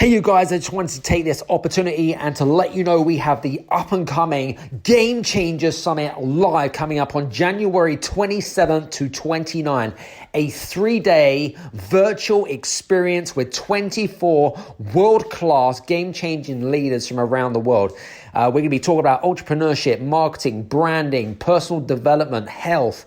Hey you guys, I just wanted to take this opportunity and to let you know we have the up and coming Game Changers Summit live coming up on January 27th to 29th. A 3-day virtual experience with 24 world-class game-changing leaders from around the world. We're going to be talking about entrepreneurship, marketing, branding, personal development, health,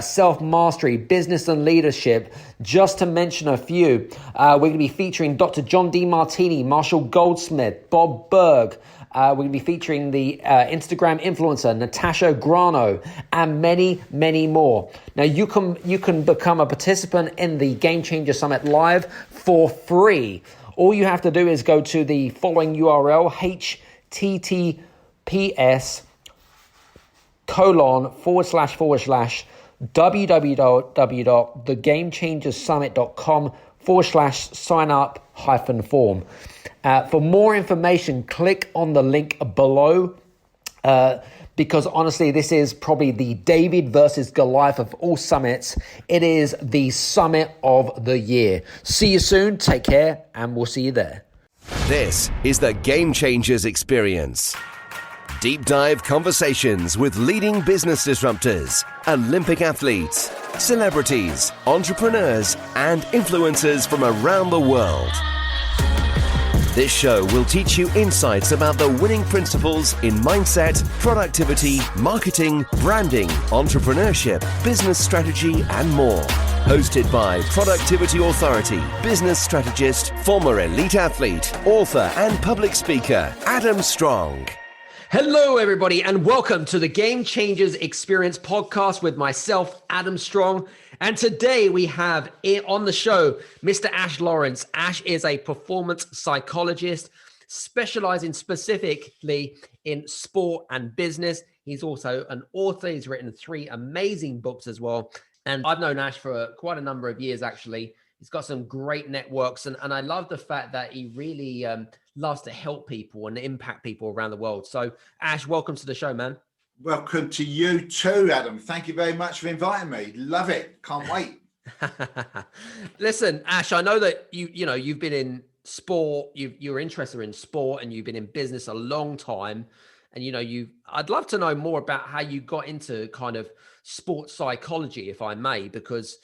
self-mastery, business and leadership, just to mention a few. We're going to be featuring Dr. John D. Martini, Marshall Goldsmith, Bob Berg. We're going to be featuring the Instagram influencer, Natasha Grano, and many, many more. Now, you can become a participant in the Game Changer Summit Live for free. All you have to do is go to the following URL, https:// www.thegamechangersummit.com/sign-up-form. For more information, click on the link below, because honestly, this is probably the David versus Goliath of all summits. It is the summit of the year. See you soon, take care, and we'll see you there. This is the Game Changers Experience. Deep dive conversations with leading business disruptors, Olympic athletes, celebrities, entrepreneurs, and influencers from around the world. This show will teach you insights about the winning principles in mindset, productivity, marketing, branding, entrepreneurship, business strategy, and more. Hosted by Productivity Authority, business strategist, former elite athlete, author, and public speaker, Adam Strong. Hello, everybody, and welcome to the Game Changers Experience podcast with myself, Adam Strong. And today we have on the show, Mr. Ash Lawrence. Ash is a performance psychologist specializing specifically in sport and business. He's also an author. He's written 3 amazing books as well. And I've known Ash for quite a number of years, actually. He's got some great networks. And I love the fact that he really loves to help people and impact people around the world. So, Ash, welcome to the show, man. Welcome to you too, Adam. Thank you very much for inviting me. Love it. Can't wait. Listen, Ash, I know that you've been in sport. You're interested in sport, and you've been in business a long time. And I'd love to know more about how you got into kind of sports psychology, if I may, because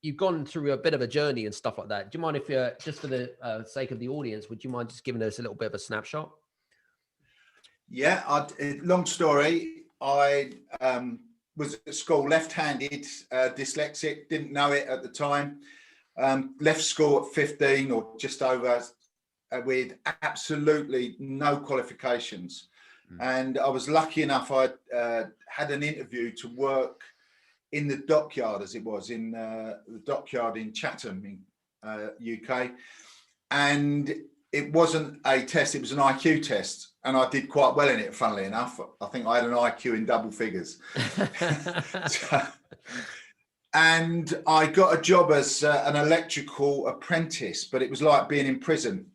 you've gone through a bit of a journey and stuff like that. Do you mind if you're, just for the sake of the audience, would you mind just giving us a little bit of a snapshot? Yeah, long story. I was at school left-handed, dyslexic, didn't know it at the time. Left school at 15 or just over with absolutely no qualifications. And I was lucky enough, I had an interview to work in the dockyard, as it was, in the dockyard in Chatham, in UK. And it wasn't a test, it was an IQ test. And I did quite well in it, funnily enough. I think I had an IQ in double figures. And I got a job as an electrical apprentice, but it was like being in prison.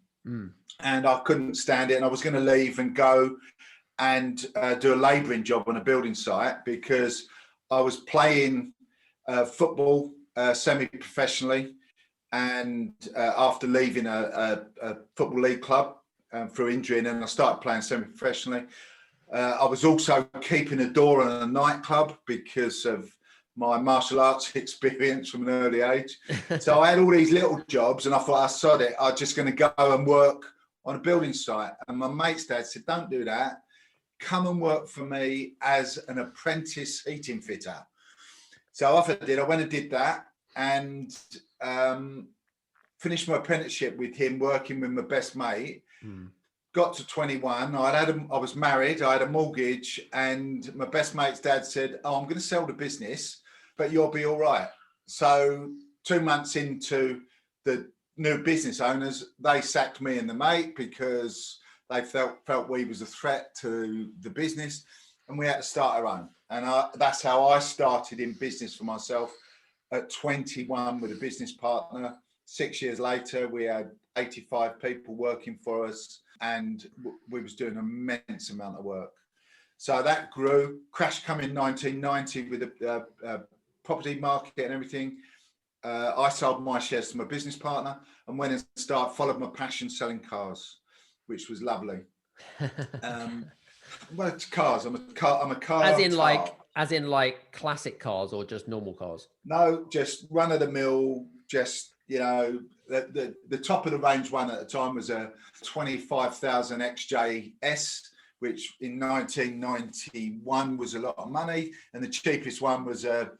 And I couldn't stand it. And I was going to leave and go and do a labouring job on a building site, because I was playing football semi-professionally, and after leaving a football league club through injury, and then I started playing semi-professionally. I was also keeping a door on a nightclub because of my martial arts experience from an early age. So I had all these little jobs, and I thought, I sod it, I'm just going to go and work on a building site. And my mate's dad said, don't do that. Come and work for me as an apprentice heating fitter. So off I did. I went and did that, and finished my apprenticeship with him, working with my best mate. Got to 21. I was married. I had a mortgage, and my best mate's dad said, "Oh, I'm going to sell the business, but you'll be all right." So 2 months into the new business owners, they sacked me and the mate because they felt we was a threat to the business, and we had to start our own. And that's how I started in business for myself at 21 with a business partner. 6 years later, we had 85 people working for us, and we was doing an immense amount of work. So that grew. Crash come in 1990 with the property market and everything. I sold my shares to my business partner and went and followed my passion selling cars, which was lovely. Well, it's cars. I'm a car. As in like classic cars or just normal cars? No, just run of the mill. Just, you know, the top of the range one at the time was a 25,000 XJS, which in 1991 was a lot of money, and the cheapest one was a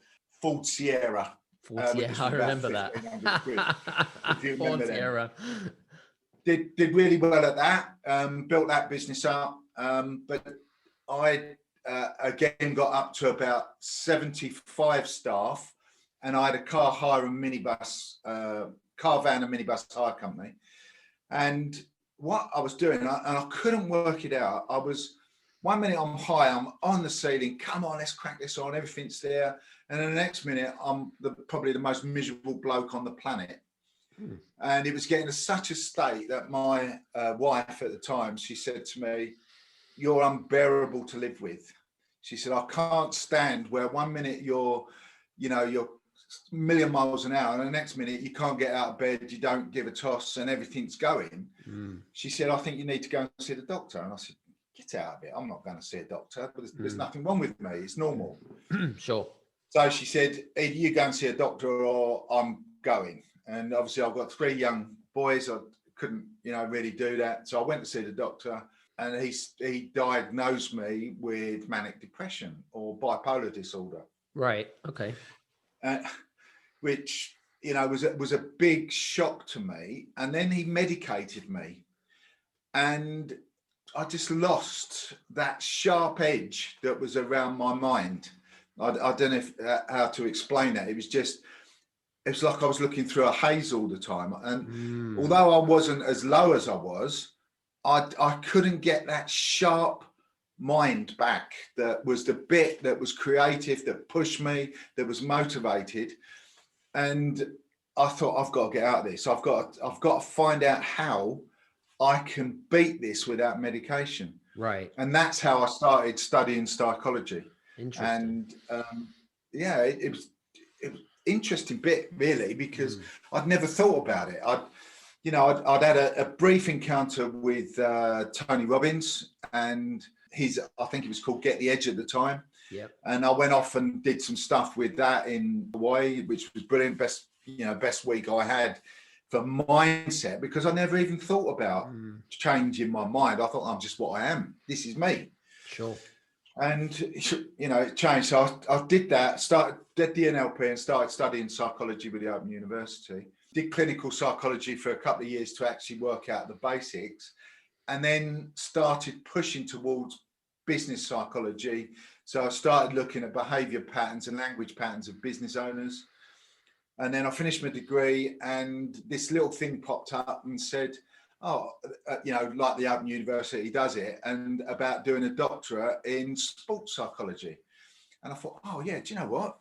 Ford Sierra. I remember that. If you remember Ford Sierra. Did really well at that. Built that business up, but I again got up to about 75 staff, and I had a car hire and minibus, car van and minibus hire company. And what I was doing, and I couldn't work it out. I was 1 minute I'm high, I'm on the ceiling. Come on, let's crack this on. Everything's there. And then the next minute, I'm probably the most miserable bloke on the planet. And it was getting to such a state that my wife at the time, she said to me, "You're unbearable to live with." She said, "I can't stand where 1 minute you're a million miles an hour, and the next minute you can't get out of bed, you don't give a toss, and everything's going." She said, "I think you need to go and see the doctor." And I said, "Get out of it. I'm not going to see a doctor. But there's nothing wrong with me. It's normal." Sure. So she said, "Either you go and see a doctor or I'm going." And obviously I've got 3 young boys. I couldn't, really do that. So I went to see the doctor, and he diagnosed me with manic depression or bipolar disorder. Right. Okay. Which, was a big shock to me. And then he medicated me, and I just lost that sharp edge that was around my mind. I don't know how to explain that. It was like I was looking through a haze all the time. And although I wasn't as low as I was, I couldn't get that sharp mind back. That was the bit that was creative, that pushed me, that was motivated. And I thought, I've got to get out of this. I've got to find out how I can beat this without medication. Right. And that's how I started studying psychology. Interesting. And it was interesting bit really, because I'd never thought about it. I'd had a brief encounter with Tony Robbins, and I think it was called Get the Edge at the time. Yep. And I went off and did some stuff with that in Hawaii, which was brilliant. Best week I had for mindset, because I never even thought about changing my mind. I thought, I'm just what I am. This is me. Sure. And, it changed. So I did that, did the NLP and started studying psychology with the Open University. Did clinical psychology for a couple of years to actually work out the basics, and then started pushing towards business psychology. So I started looking at behavior patterns and language patterns of business owners. And then I finished my degree, and this little thing popped up and said, like the Open University does it, and about doing a doctorate in sports psychology. And I thought, oh yeah, do you know what?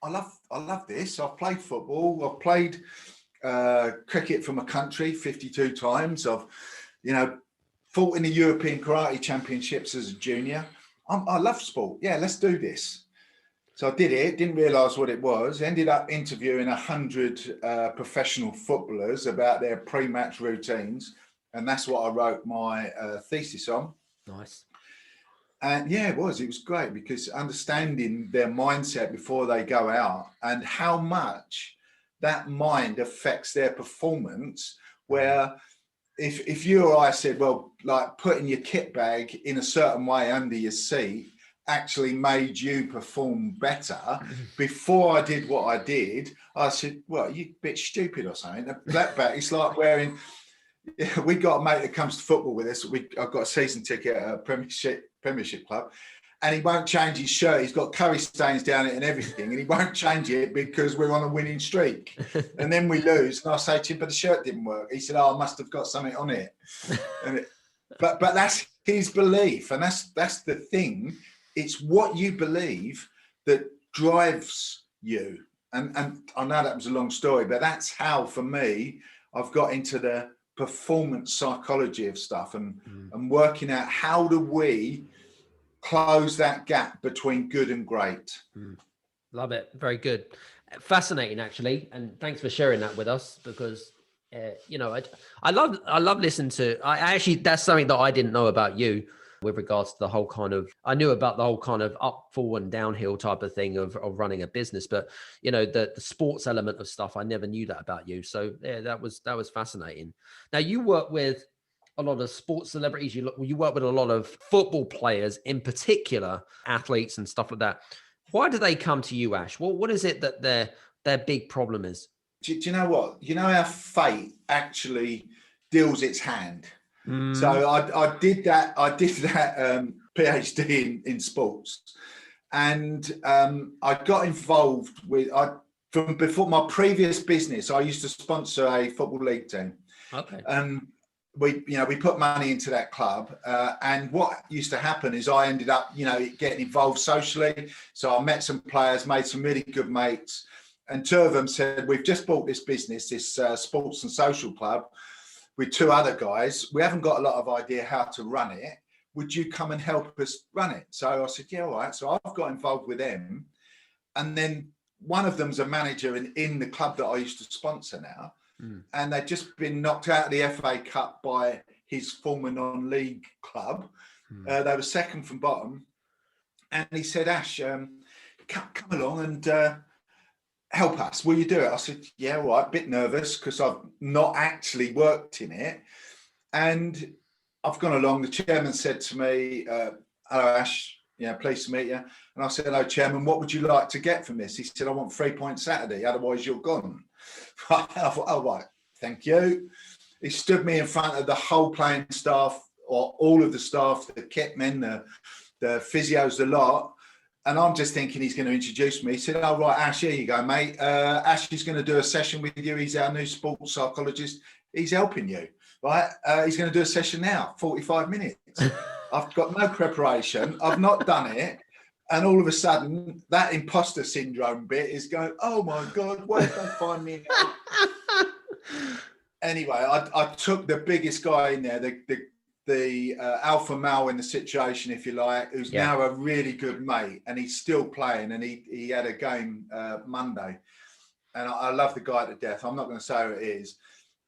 I love this. I've played football. I've played cricket for my country 52 times. I've, fought in the European Karate Championships as a junior. I love sport. Yeah, let's do this. So I did it, didn't realise what it was, ended up interviewing 100 professional footballers about their pre-match routines. And that's what I wrote my thesis on. Nice. And yeah, it was great, because understanding their mindset before they go out and how much that mind affects their performance, where if you or I said, well, like putting your kit bag in a certain way under your seat actually made you perform better, before I did what I did, I said, well, you're a bit stupid or something. That bag, it's like wearing, we got a mate that comes to football with us. I've got a season ticket at a Premiership club, and he won't change his shirt. He's got curry stains down it and everything, and he won't change it because we're on a winning streak. And then we lose, and I say to him, but the shirt didn't work. He said, oh, I must have got something on it. But that's his belief, and that's the thing. It's what you believe that drives you. And I know that was a long story, but that's how, for me, I've got into the performance psychology of stuff, and working out how do we close that gap between good and great. Love it. Very good. Fascinating, actually, and thanks for sharing that with us because I love listening to. I actually that's something that I didn't know about you with regards to the whole kind of. I knew about the whole kind of up, fall, and downhill type of thing of running a business, but the sports element of stuff, I never knew that about you. So yeah, that was fascinating. Now you work with a lot of sports celebrities. You work with a lot of football players, in particular, athletes and stuff like that. Why do they come to you, Ash? Well, what is it that their big problem is? Do you know what? You know how fate actually deals its hand. So I did that. I did that PhD in sports, and I got involved with. From before my previous business, I used to sponsor a football league team. Okay. We put money into that club, and what used to happen is I ended up, getting involved socially. So I met some players, made some really good mates, and two of them said, "We've just bought this business, this sports and social club, with two other guys. We haven't got a lot of idea how to run it. Would you come and help us run it?" So I said, "Yeah, all right." So I've got involved with them, and then one of them's a manager in the club that I used to sponsor now. And they'd just been knocked out of the FA Cup by his former non-league club. They were second from bottom. And he said, "Ash, come along and help us. Will you do it?" I said, "Yeah, all right." A bit nervous because I've not actually worked in it. And I've gone along. The chairman said to me, "Hello, Ash. Pleased to meet you." And I said, "Hello, Chairman. What would you like to get from this?" He said, "I want 3 points Saturday. Otherwise, you're gone." I thought, "Oh, right. Thank you." He stood me in front of the whole playing staff, or all of the staff, the kit men, the physios, the lot. And I'm just thinking he's going to introduce me. He said, "Oh, right, Ash, here you go, mate. Ash is going to do a session with you. He's our new sports psychologist. He's helping you, right? He's going to do a session now, 45 minutes. I've got no preparation. I've not done it. And all of a sudden, that imposter syndrome bit is going, "Oh, my God, why did they find me out?" Anyway, I took the biggest guy in there, the alpha male in the situation, if you like, who's now a really good mate, and he's still playing, and he had a game Monday. And I love the guy to death. I'm not going to say who it is.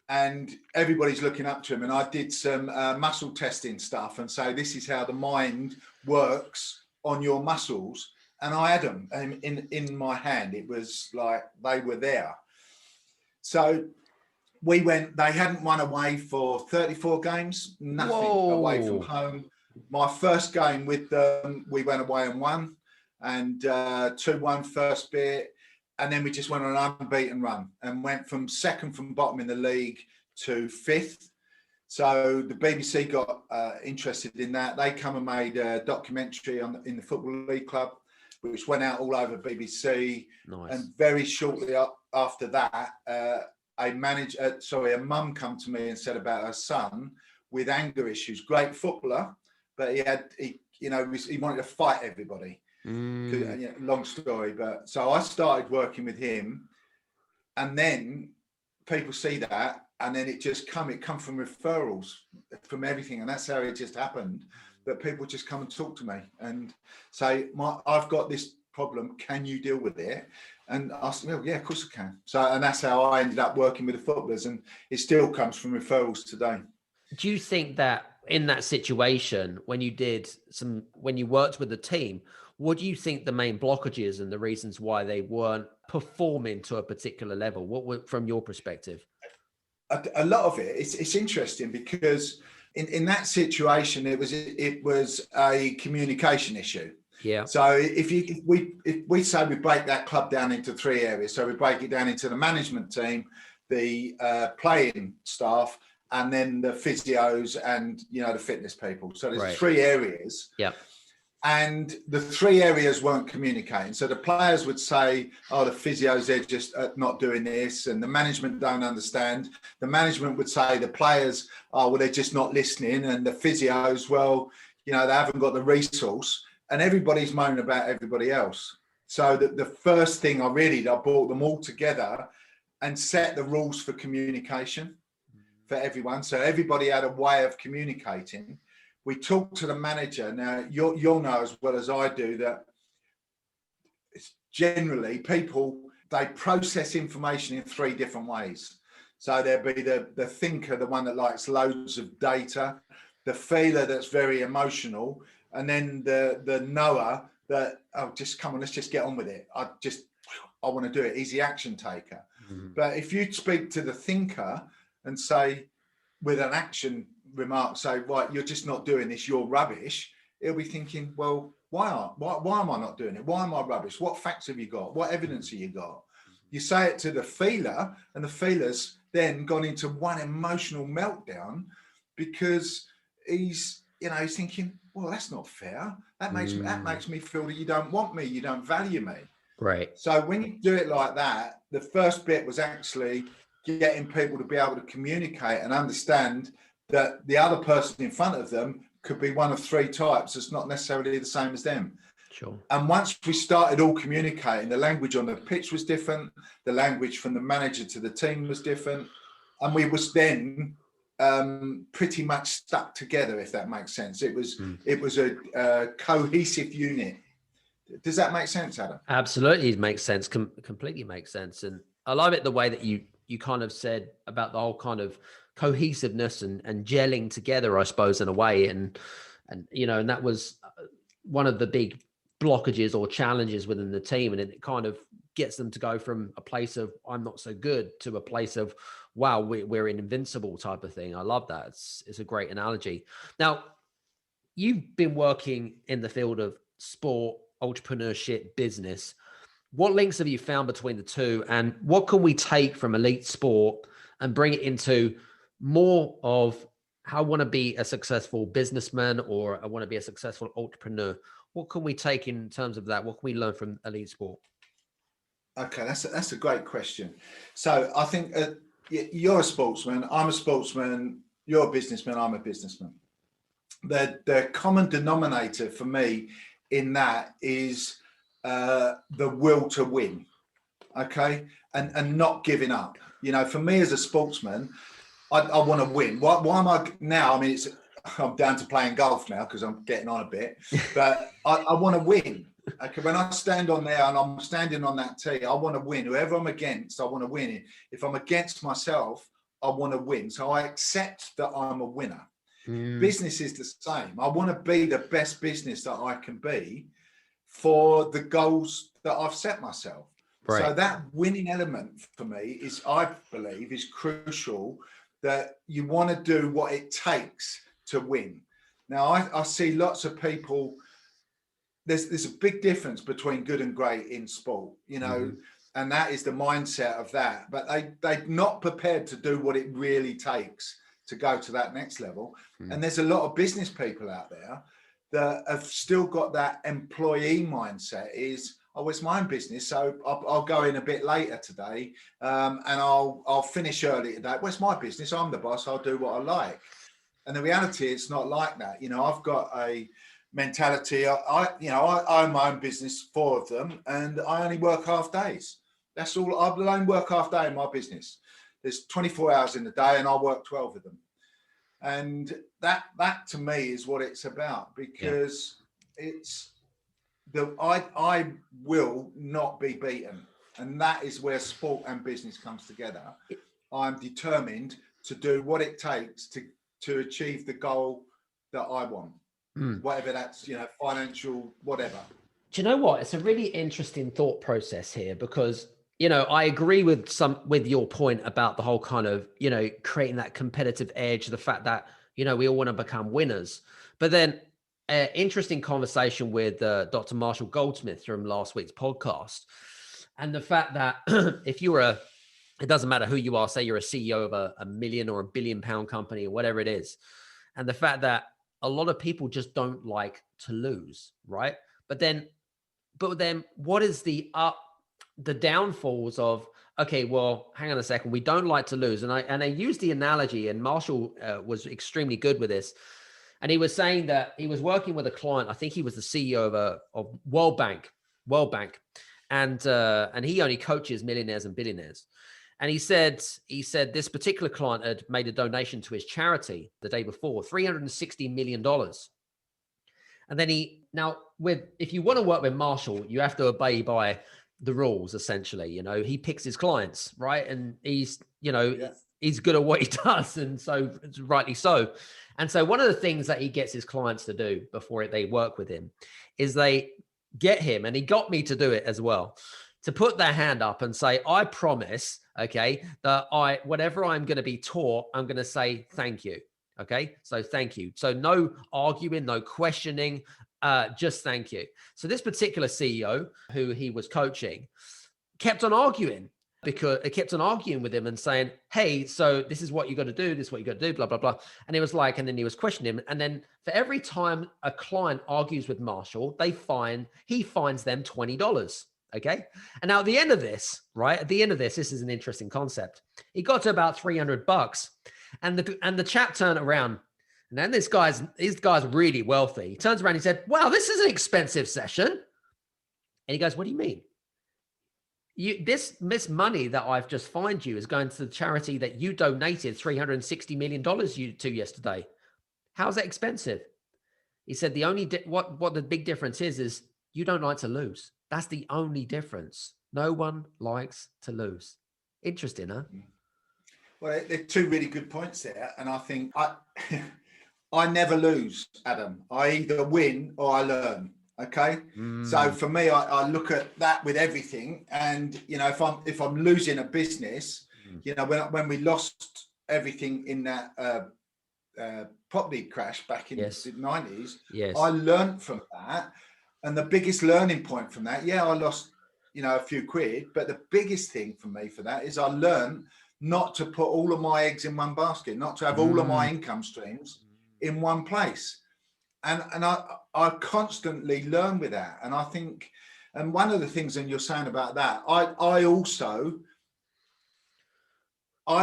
And everybody's looking up to him. And I did some muscle testing stuff and say, this is how the mind works on your muscles. And I had them in my hand. It was like they were there. So we went, they hadn't won away for 34 games, nothing away from home. My first game with them, we went away and won, and 2-1 first bit. And then we just went on an unbeaten run and went from second from bottom in the league to fifth. So the BBC got interested in that. They come and made a documentary in the Football League Club, which went out all over BBC. Nice. And very shortly after that, a mum come to me and said about her son with anger issues. Great footballer, but he wanted to fight everybody. Long story, but so I started working with him, and then people see that, and then it come from referrals from everything, and that's how it just happened. That people just come and talk to me and say, "I've got this problem. Can you deal with it?" And I said, "Well, yeah, of course I can." So, and that's how I ended up working with the footballers, and it still comes from referrals today. Do you think that in that situation, when you worked with the team, what do you think the main blockages and the reasons why they weren't performing to a particular level? What were, from your perspective? A lot of it, it's interesting because in that situation, it was a communication issue. Yeah. So if we say we break that club down into 3 areas, so we break it down into the management team, the playing staff, and then the physios and the fitness people. So there's 3 areas. Yeah. And the 3 areas weren't communicating. So the players would say, "Oh, the physios, they're just not doing this," and the management don't understand. The management would say the players, "Oh, well, they're just not listening," and the physios, "Well, they haven't got the resource." And everybody's moaning about everybody else. So the first thing I brought them all together and set the rules for communication for everyone. So everybody had a way of communicating. We talked to the manager. Now, you'll know as well as I do that it's generally people, they process information in 3 different ways. So there'd be the thinker, the one that likes loads of data, the feeler that's very emotional, and then the knower that, oh, just come on, let's just get on with it. I want to do it. He's the action taker. But if you speak to the thinker and say, with an action remark, say, right, you're just not doing this, you're rubbish, he'll be thinking, well, why am I not doing it? Why am I rubbish? What facts have you got? What evidence have you got? You say it to the feeler, and the feeler's then gone into one emotional meltdown because he's thinking, well, that's not fair. That makes me feel that you don't want me, you don't value me. Right. So when you do it like that, the first bit was actually getting people to be able to communicate and understand that the other person in front of them could be one of 3 types that's not necessarily the same as them. Sure. And once we started all communicating, the language on the pitch was different, the language from the manager to the team was different, and we was then pretty much stuck together, if that makes sense. It was a cohesive unit. Does that make sense, Adam? Absolutely, it makes sense. Completely makes sense. And I love it the way that you kind of said about the whole kind of cohesiveness and gelling together, I suppose, in a way. And that was one of the big blockages or challenges within the team. And it kind of gets them to go from a place of I'm not so good to a place of, wow, we're invincible type of thing. I love that. It's a great analogy. Now, you've been working in the field of sport, entrepreneurship, business. What links have you found between the two, and what can we take from elite sport and bring it into more of how I want to be a successful businessman or I want to be a successful entrepreneur? What can we take in terms of that? What can we learn from elite sport? Okay, that's a great question. So I think you're a sportsman, I'm a sportsman, you're a businessman, I'm a businessman. The common denominator for me in that is the will to win, okay, and not giving up. For me as a sportsman, I want to win. Why am I now? I mean, I'm down to playing golf now because I'm getting on a bit, but I want to win. Okay, when I stand on there and I'm standing on that tee, I want to win. Whoever I'm against, I want to win. If I'm against myself, I want to win. So I accept that I'm a winner. Business is the same. I want to be the best business that I can be for the goals that I've set myself. Right. So that winning element for me I believe, is crucial, that you want to do what it takes to win. Now, I see lots of people, there's a big difference between good and great in sport, and that is the mindset of that. But they're not prepared to do what it really takes to go to that next level. And there's a lot of business people out there that have still got that employee mindset is, oh, it's my own business, so I'll go in a bit later today, and I'll finish early today. Well, it's my business, I'm the boss, I'll do what I like. And the reality, it's not like that. I've got a mentality. I own my own business, 4 of them, and I only work half days. That's all. I only work half day in my business. There's 24 hours in the day, and I work 12 of them. And that to me is what it's about, because I will not be beaten, and that is where sport and business comes together. I'm determined to do what it takes to achieve the goal that I want, whatever that's, financial, whatever. Do you know what? It's a really interesting thought process here, because I agree with your point about the whole kind of, creating that competitive edge, the fact that, we all want to become winners. But then interesting conversation with Dr. Marshall Goldsmith from last week's podcast. And the fact that if it doesn't matter who you are, say you're a CEO of a $1 million or $1 billion company or whatever it is. And the fact that a lot of people just don't like to lose, right? But then what is the downfalls of, okay, well, hang on a second, we don't like to lose. And I used the analogy, and Marshall was extremely good with this. And he was saying that he was working with a client. I think he was the CEO of World Bank, and he only coaches millionaires and billionaires. And he said this particular client had made a donation to his charity the day before, $360 million. And then if you want to work with Marshall, you have to obey by the rules, essentially. He picks his clients, right? And he's, Yeah. he's good at what he does. And so rightly so. And so one of the things that he gets his clients to do before they work with him is they get him, and he got me to do it as well, to put their hand up and say, I promise, okay, that whatever I'm going to be taught, I'm going to say, thank you. Okay. So thank you. So no arguing, no questioning, just thank you. So this particular CEO who he was coaching kept on arguing, because it kept on arguing with him and saying, hey, so this is what you got to do. This is what you got to do, blah, blah, blah. And it was like, and then he was questioning him. And then for every time a client argues with Marshall, he fines them $20. Okay. And now at the end of this, this is an interesting concept. He got to about $300, and the chap turned around, and then this guy's really wealthy. He turns around, he said, wow, this is an expensive session. And he goes, what do you mean? This money that I've just fined you is going to the charity that you donated $360 million to yesterday. How's that expensive? He said, the only what the big difference is you don't like to lose. That's the only difference. No one likes to lose. Interesting, huh? Well, there are two really good points there. And I think I never lose, Adam. I either win or I learn. Okay. So for me, I look at that with everything. And, if I'm losing a business, when we lost everything in that property crash back in the 90s, I learned from that. And the biggest learning point from that, I lost, a few quid. But the biggest thing for me for that is I learned not to put all of my eggs in one basket, not to have all of my income streams in one place. And I constantly learn with that. And I think, and one of the things, and you're saying about that, I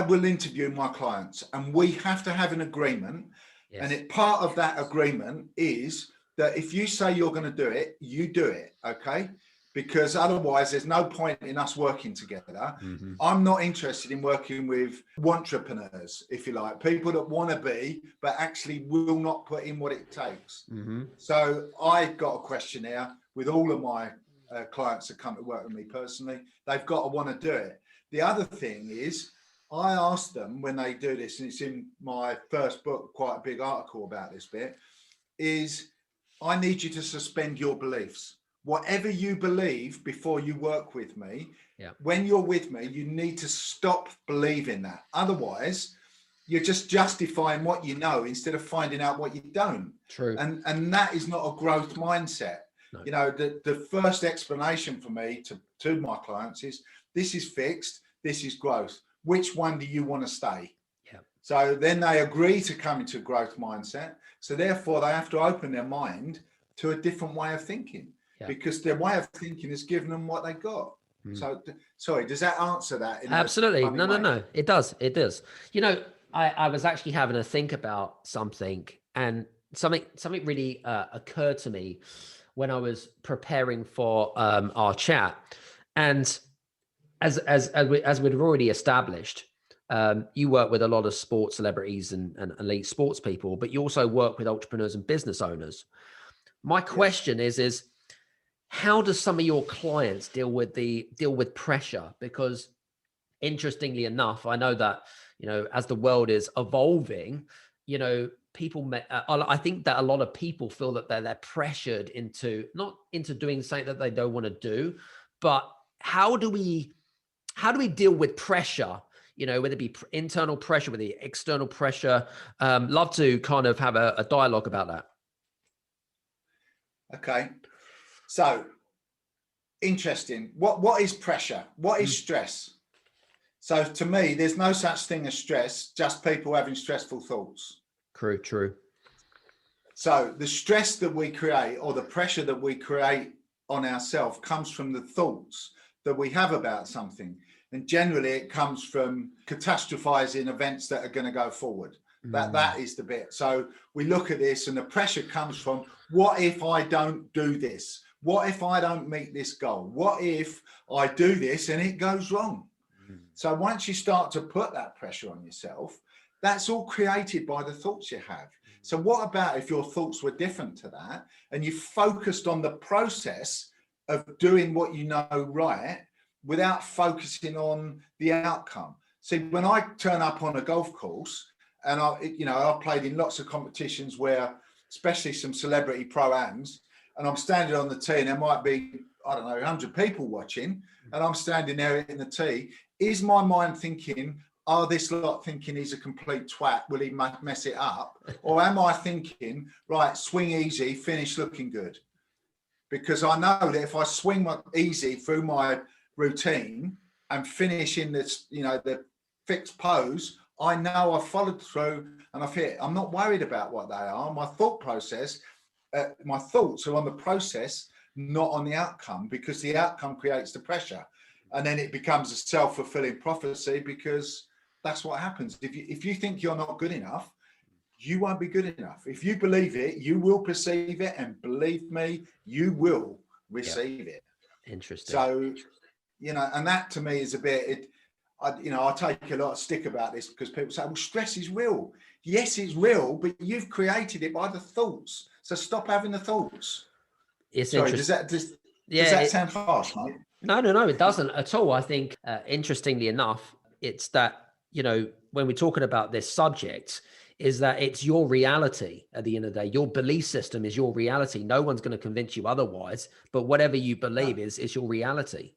will interview my clients, and we have to have an agreement. Yes. And part of that agreement is that if you say you're going to do it, you do it. Okay. Because otherwise there's no point in us working together. Mm-hmm. I'm not interested in working with entrepreneurs, if you like, people that want to be, but actually will not put in what it takes. Mm-hmm. So I've got a questionnaire with all of my clients that come to work with me personally. They've got to want to do it. The other thing is I ask them when they do this, and it's in my first book, quite a big article about this bit, is I need you to suspend your beliefs. Whatever you believe before you work with me, when you're with me, you need to stop believing that. Otherwise, you're just justifying what you know instead of finding out what you don't. True. And that is not a growth mindset. No. The first explanation for me to my clients is, this is fixed, this is growth. Which one do you want to stay? Yeah. So then they agree to come into growth mindset. So therefore, they have to open their mind to a different way of thinking. Yeah. Because their way of thinking has given them what they got. So, sorry, does that answer that? Absolutely. No. It does. I was actually having a think about something, and something really occurred to me when I was preparing for our chat. And as we've already established, you work with a lot of sports celebrities and elite sports people, but you also work with entrepreneurs and business owners. My question is how do some of your clients deal with pressure? Because interestingly enough, I know that, as the world is evolving, I think that a lot of people feel that they're pressured not into doing something that they don't want to do, but how do we deal with pressure? Whether it be internal pressure, whether it be external pressure. Love to kind of have a dialogue about that. Okay. So interesting. What is pressure? What is stress? So to me, there's no such thing as stress, just people having stressful thoughts. True. So the stress that we create, or the pressure that we create on ourselves, comes from the thoughts that we have about something. And generally it comes from catastrophizing events that are going to go forward. That is the bit. So we look at this, and the pressure comes from, what if I don't do this? What if I don't meet this goal? What if I do this and it goes wrong? So once you start to put that pressure on yourself, that's all created by the thoughts you have. So what about if your thoughts were different to that, and you focused on the process of doing what you know right without focusing on the outcome. See, when I turn up on a golf course, and I've played in lots of competitions where, especially some celebrity pro-ams, and I'm standing on the tee and there might be, I don't know, 100 people watching, and I'm standing there in the tee. Is my mind thinking, oh, this lot thinking he's a complete twat, will he mess it up? Or am I thinking, right, swing easy, finish looking good? Because I know that if I swing easy through my routine and finish in this, the fixed pose, I know I've followed through and I've hit. I'm not worried about what they are. My thoughts are on the process, not on the outcome, because the outcome creates the pressure. And then it becomes a self-fulfilling prophecy, because that's what happens. If you think you're not good enough, you won't be good enough. If you believe it, you will perceive it. And believe me, you will receive it. Interesting. So, and that to me is a bit, I take a lot of stick about this, because people say, well, stress is real. Yes, it's real, but you've created it by the thoughts. So stop having the thoughts. It's Sorry, interesting. does that sound harsh, mate? No, it doesn't at all. I think, interestingly enough, it's that, when we're talking about this subject, is that it's your reality at the end of the day. Your belief system is your reality. No one's going to convince you otherwise, but whatever you believe is your reality.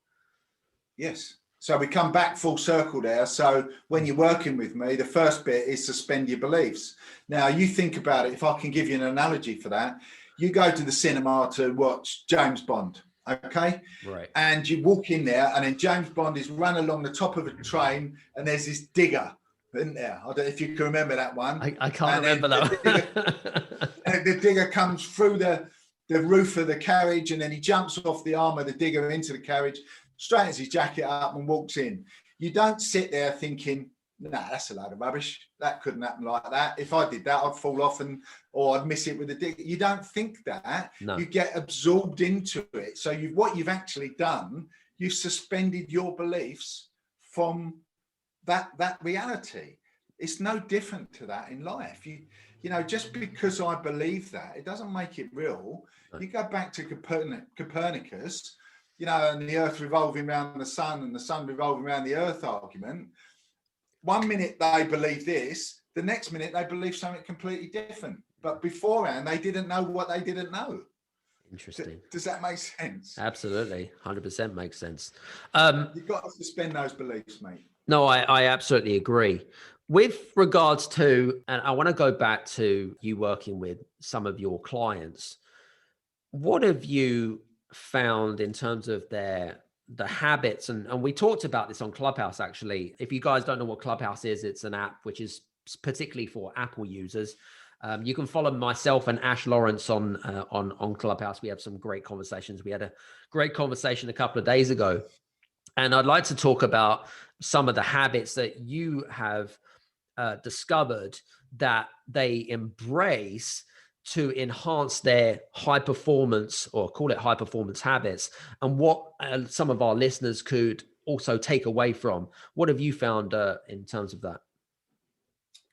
Yes. So we come back full circle there. So when you're working with me, the first bit is suspend your beliefs. Now you think about it. If I can give you an analogy for that, you go to the cinema to watch James Bond. Okay. Right. And you walk in there, and then James Bond is run along the top of a train, and there's this digger, isn't there? I don't know if you can remember that one. I can't remember that one. The digger comes through the roof of the carriage, and then he jumps off the arm of the digger into the carriage, straightens his jacket up and walks in. You don't sit there thinking, nah, that's a load of rubbish. That couldn't happen like that. If I did that, I'd fall off or I'd miss it with the digger. You don't think that. No. You get absorbed into it. So what you've actually done, you've suspended your beliefs from that reality. It's no different to that in life. Just because I believe that, it doesn't make it real. No. You go back to Copernicus, and the earth revolving around the sun and the sun revolving around the earth argument. 1 minute they believe this, the next minute they believe something completely different. But beforehand, they didn't know what they didn't know. Interesting. Does that make sense? Absolutely. 100% makes sense. You've got to suspend those beliefs, mate. No, I absolutely agree. With regards to, and I want to go back to you working with some of your clients, what have you found in terms of the habits? And we talked about this on Clubhouse, actually. If you guys don't know what Clubhouse is, it's an app which is particularly for Apple users. You can follow myself and Ash Lawrence on Clubhouse. We have some great conversations. We had a great conversation a couple of days ago. And I'd like to talk about some of the habits that you have discovered that they embrace to enhance their high performance, or call it high performance habits, and what some of our listeners could also take away from. What have you found in terms of that?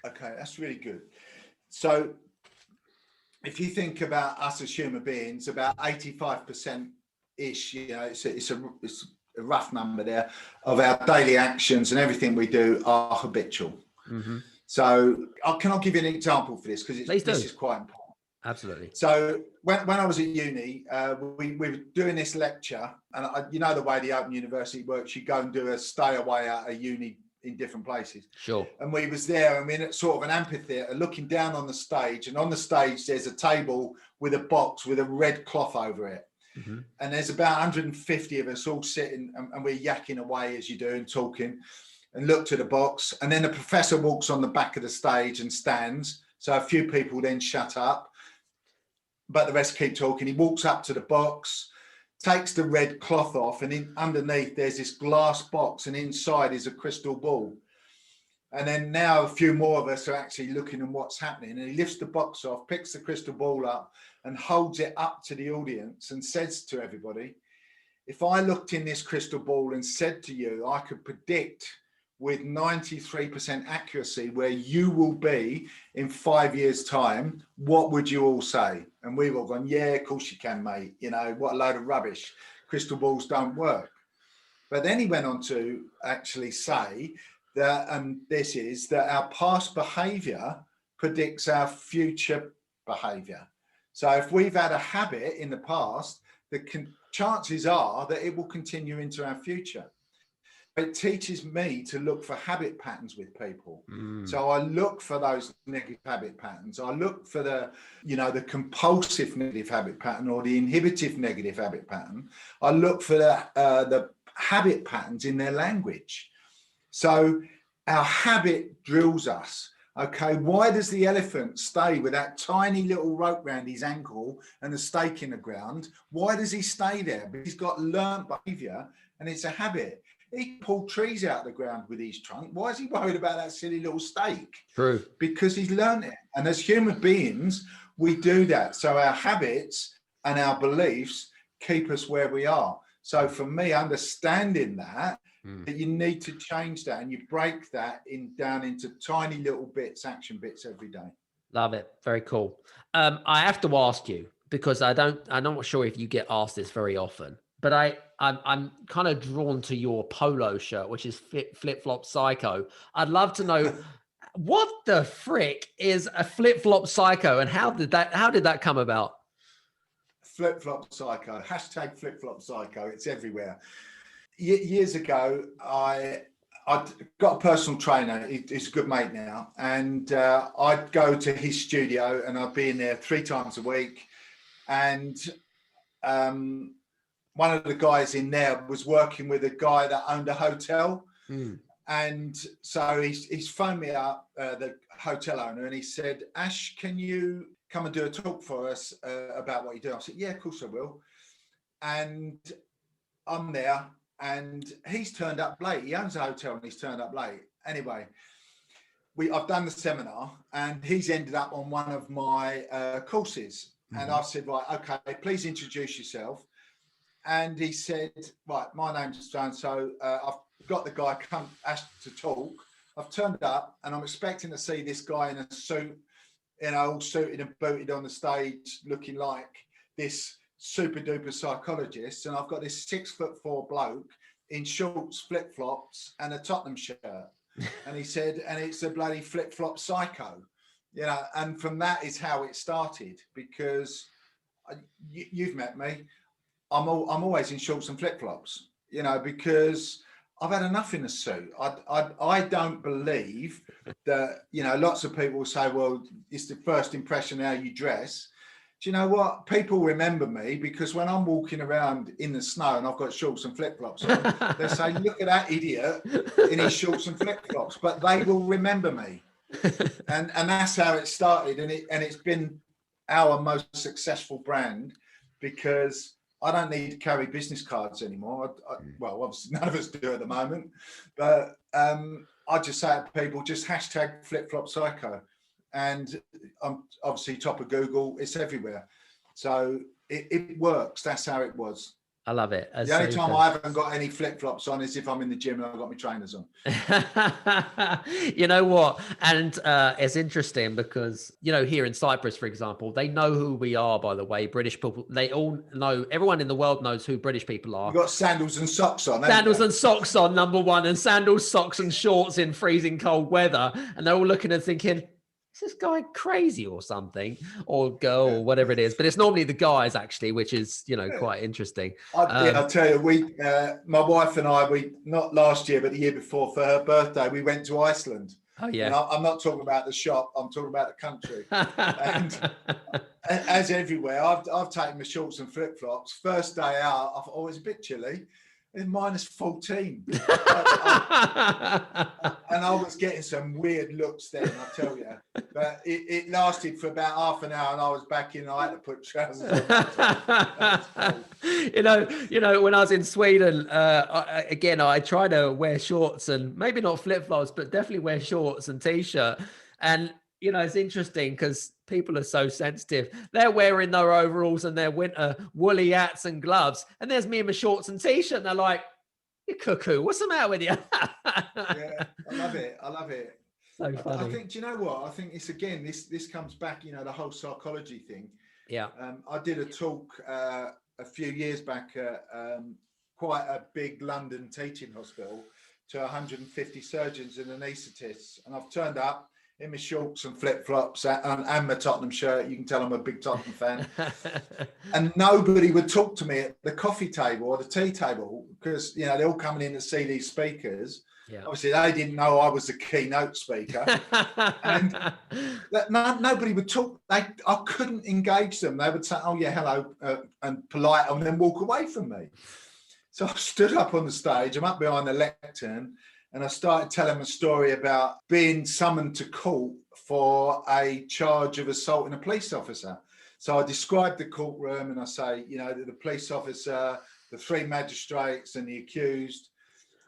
Okay, that's really good. So if you think about us as human beings, about 85%-ish, it's a rough number there, of our daily actions and everything we do are habitual. Mm-hmm. So can I give you an example for this? Because this is quite important. Absolutely. So when I was at uni, we were doing this lecture, and the way the Open University works, you go and do a stay away at a uni in different places. Sure. And we was there, and we're in sort of an amphitheater looking down on the stage, and on the stage there's a table with a box with a red cloth over it. Mm-hmm. And there's about 150 of us all sitting, and we're yakking away as you do and talking, and look to the box. And then the professor walks on the back of the stage and stands. So a few people then shut up, but the rest keep talking. He walks up to the box, takes the red cloth off, and underneath there's this glass box, and inside is a crystal ball. And then now a few more of us are actually looking at what's happening. And he lifts the box off, picks the crystal ball up, and holds it up to the audience and says to everybody, if I looked in this crystal ball and said to you, I could predict with 93% accuracy where you will be in 5 years' time, what would you all say? And we've all gone, yeah, of course you can, mate. What a load of rubbish. crystal balls don't work. But then he went on to actually say that, and this is that our past behavior predicts our future behavior. So if we've had a habit in the past, the chances are that it will continue into our future. It teaches me to look for habit patterns with people. So I look for those negative habit patterns. I look for the compulsive negative habit pattern or the inhibitive negative habit pattern. I look for the habit patterns in their language. So our habit drills us. Okay, why does the elephant stay with that tiny little rope around his ankle and a stake in the ground? Why does he stay there? Because he's got learnt behavior and it's a habit. He pulled trees out of the ground with his trunk. Why is he worried about that silly little stake? True. Because he's learned it. And as human beings, we do that. So our habits and our beliefs keep us where we are. So for me, understanding that you need to change that, and you break that down into tiny little bits, action bits every day. Love it. Very cool. I have to ask you, because I'm not sure if you get asked this very often, but I'm kind of drawn to your polo shirt, which is Flipflop Psycho. I'd love to know what the frick is a Flipflop Psycho, and how did that come about? Flipflop Psycho, hashtag Flipflop Psycho. It's everywhere. Years ago, I got a personal trainer. He's a good mate now, and I'd go to his studio, and I'd be in there 3 times a week. And one of the guys in there was working with a guy that owned a hotel, and so he's phoned me up, the hotel owner, and he said, "Ash, can you come and do a talk for us about what you do?" I said, "Yeah, of course I will." And I'm there. And he's turned up late. He owns a hotel and he's turned up late. Anyway, I've done the seminar and he's ended up on one of my courses. And I said, right, okay, please introduce yourself. And he said, right, my name's so-and-so. I've got the guy asked to talk. I've turned up and I'm expecting to see this guy in a suit, all suited and booted on the stage, looking like this super duper psychologist, and I've got this 6'4" bloke in shorts, flip flops, and a Tottenham shirt. And he said, and it's a bloody Flipflop Psycho, and from that is how it started, because you've met me. I'm always in shorts and flip flops, because I've had enough in a suit. I don't believe that, lots of people say, well, it's the first impression how you dress. Do you know what? People remember me because when I'm walking around in the snow and I've got shorts and flip-flops on, they say, look at that idiot in his shorts and flip-flops. But they will remember me. And that's how it started. And it's been our most successful brand because I don't need to carry business cards anymore. Well, obviously none of us do at the moment. But I just say to people, just hashtag Flipflop Psycho. And I'm obviously top of Google. It's everywhere. So it works. That's how it was. I love it. The only time I haven't got any flip-flops on is if I'm in the gym and I've got my trainers on. You know what? And it's interesting because, here in Cyprus, for example, they know who we are, by the way. British people, they all know, everyone in the world knows who British people are. You've got sandals and socks on. Sandals and socks on, number one, and sandals, socks and shorts in freezing cold weather. And they're all looking and thinking, is this guy crazy or something, or girl, or whatever it is? But it's normally the guys, actually, which is, quite interesting. I'll tell you, my wife and I, not last year, but the year before, for her birthday, we went to Iceland. Oh, yeah. And I'm not talking about the shop, I'm talking about the country. And as everywhere, I've taken my shorts and flip-flops. First day out, I thought, oh, it's a bit chilly. It's -14. And I was getting some weird looks then, I tell you. But it lasted for about half an hour and I was back in. I had to put trousers on. When I was in Sweden, I try to wear shorts and maybe not flip-flops, but definitely wear shorts and t-shirt. And it's interesting because people are so sensitive. They're wearing their overalls and their winter woolly hats and gloves. And there's me in my shorts and t-shirt. And they're like, you cuckoo, what's the matter with you? Yeah, I love it. So funny. I think, do you know what? I think it's, again, this comes back, the whole psychology thing. Yeah. I did a talk a few years back at quite a big London teaching hospital to 150 surgeons and anaesthetists. And I've turned up in my shorts and flip-flops and my Tottenham shirt. You can tell I'm a big Tottenham fan. And nobody would talk to me at the coffee table or the tea table because, you know, they're all coming in to see these speakers. Yeah. Obviously, they didn't know I was the keynote speaker. And nobody would talk. I couldn't engage them. They would say, oh, yeah, hello, and polite, and then walk away from me. So I stood up on the stage. I'm up behind the lectern. And I started telling a story about being summoned to court for a charge of assaulting a police officer. So I described the courtroom and I say, you know, the police officer, the 3 magistrates and the accused.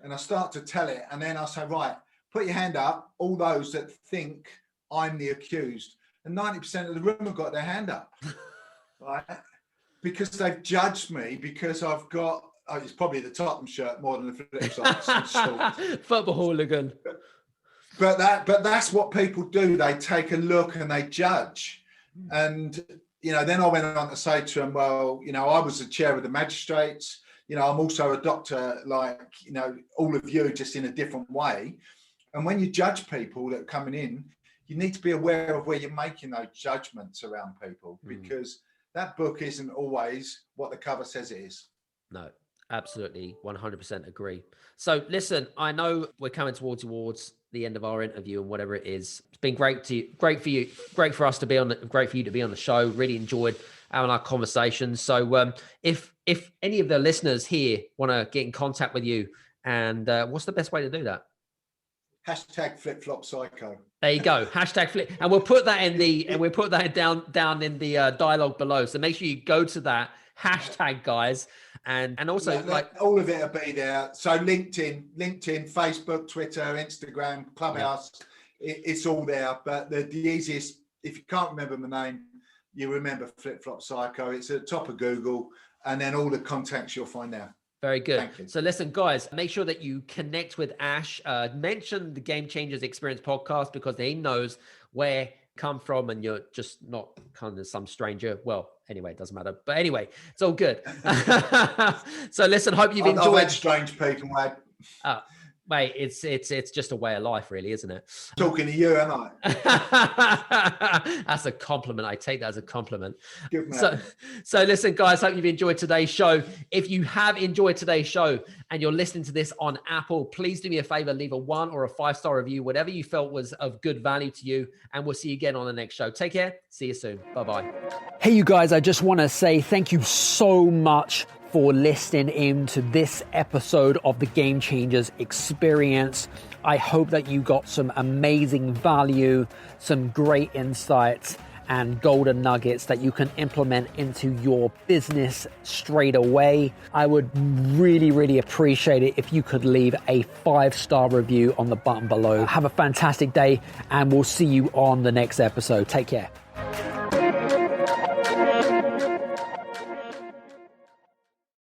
And I start to tell it. And then I say, right, put your hand up, all those that think I'm the accused. And 90% of the room have got their hand up, right? Because they've judged me because I've got, it's probably the Tottenham shirt more than the flip-flops. Football hooligan. But that's what people do. They take a look and they judge. And, you know, then I went on to say to them, well, you know, I was the chair of the magistrates. You know, I'm also a doctor, like, you know, all of you, just in a different way. And when you judge people that are coming in, you need to be aware of where you're making those judgments around people, because that book isn't always what the cover says it is. No. Absolutely, 100% agree. So listen, I know we're coming towards the end of our interview and whatever it is. It's been great for you, great for us to be on, great for you to be on the show. Really enjoyed having our conversations. So if any of the listeners here want to get in contact with you, and what's the best way to do that? Hashtag Flipflop Psycho. There you go. Hashtag flip, and we'll put that in down in the dialogue below. So make sure you go to that hashtag, guys. And also, like, all of it will be there. So LinkedIn, Facebook, Twitter, Instagram, Clubhouse, it's all there. But the easiest, if you can't remember my name, you remember Flipflop Psycho. It's at the top of Google, and then all the contacts you'll find there. Very good. So listen, guys, make sure that you connect with Ash. Mention the Game Changers Experience podcast, because he knows where come from, and you're just not kind of some stranger. Well, anyway, it doesn't matter. But anyway, it's all good. So listen, hope you've enjoyed. I've had strange people, mate. Mate, it's just a way of life, really, isn't it? Talking to you, am I? That's a compliment. I take that as a compliment. Good, man. So listen, guys, hope you've enjoyed today's show. If you have enjoyed today's show and you're listening to this on Apple, please do me a favor, leave a 1 or a 5-star review, whatever you felt was of good value to you. And we'll see you again on the next show. Take care. See you soon. Bye-bye. Hey, you guys, I just want to say thank you so much for listening in to this episode of the Game Changers Experience. I hope that you got some amazing value, some great insights, and golden nuggets that you can implement into your business straight away. I would really, really appreciate it if you could leave a 5-star review on the button below. Have a fantastic day, and we'll see you on the next episode. Take care.